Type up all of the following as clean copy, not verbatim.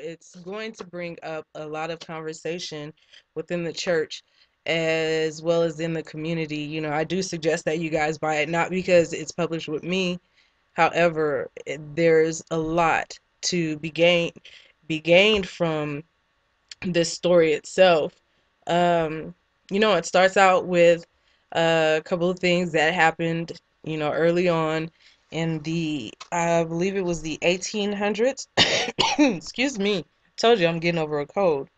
it's going to bring up a lot of conversation within the church as well as in the community. I do suggest that you guys buy it, not because it's published with me. However, there's a lot to be gained from this story itself. Um, it starts out with a couple of things that happened, early on in I believe it was the 1800s. Excuse me. Told you I'm getting over a cold.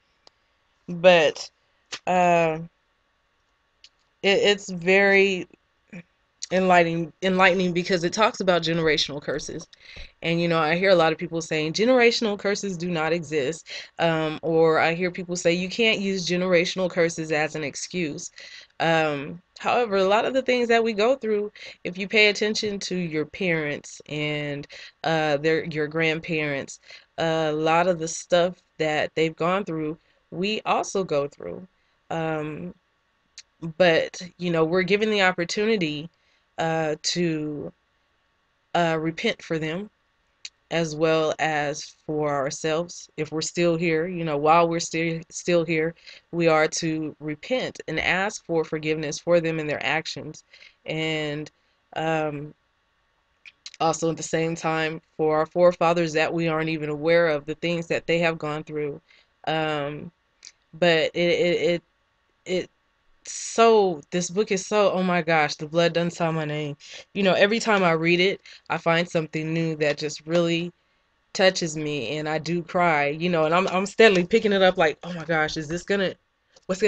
But uh, it's very enlightening because it talks about generational curses. And, I hear a lot of people saying generational curses do not exist. Or I hear people say you can't use generational curses as an excuse. However, a lot of the things that we go through, if you pay attention to your parents and your grandparents, a lot of the stuff that they've gone through, we also go through. Um, but, we're given the opportunity to repent for them as well as for ourselves. If we're still here, while we're still here, we are to repent and ask for forgiveness for them and their actions. And um, also at the same time, for our forefathers that we aren't even aware of, the things that they have gone through. Um, but it this book is so, oh my gosh, the blood done saw my name. Every time I read it, I find something new that just really touches me, and I do cry, and I'm steadily picking it up like, oh my gosh, what's gonna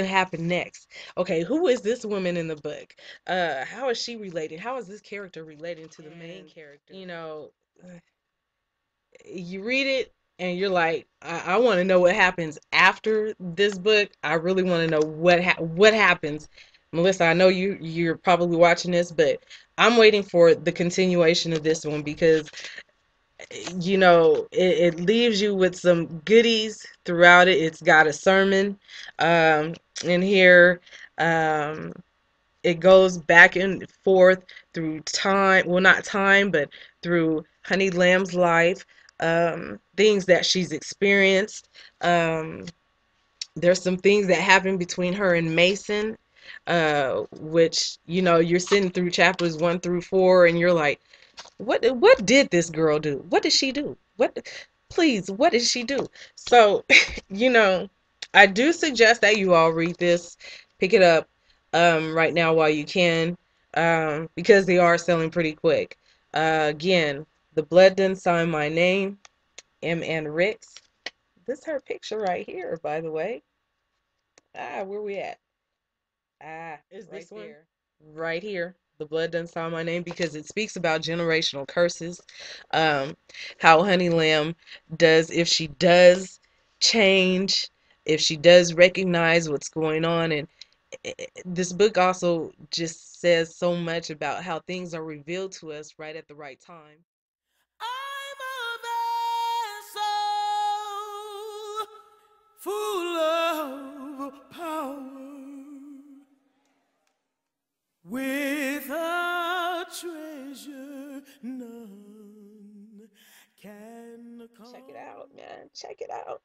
happen next? Okay, who is this woman in the book? How is she related? How is this character relating to the main character? You read it and you're like, I want to know what happens after this book. I really want to know what happens. Melissa, I know you're probably watching this, but I'm waiting for the continuation of this one because it leaves you with some goodies throughout it. It's got a sermon in here. Um, it goes back and forth through time. Well, not time, but through Honey Lamb's life, things that she's experienced. Um, there's some things that happen between her and Mason, which, you're sitting through chapters 1 through 4, and you're like, what did this girl do? What did she do? What did she do? So, you know, I do suggest that you all read this, pick it up right now while you can, because they are selling pretty quick. Again, The Blood Done Sign My Name, M.ann. This is her picture right here, by the way. Where we at? Is right this one? There. Right here. The Blood Done Sign My Name, because it speaks about generational curses. Um, how Honey Lamb does, if she does change, if she does recognize what's going on. And this book also just says so much about how things are revealed to us right at the right time. I'm a vessel full of power with a treasure none can come. Check it out, man. Check it out.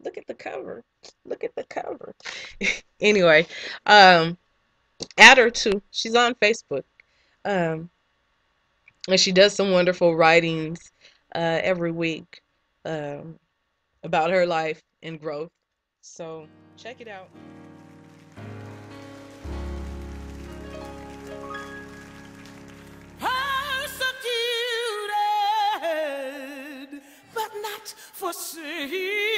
Look at the cover. Look at the cover. Anyway, add her too. She's on Facebook. Um, and she does some wonderful writings every week um, about her life and growth. So check it out. Persecuted, but not forsaken.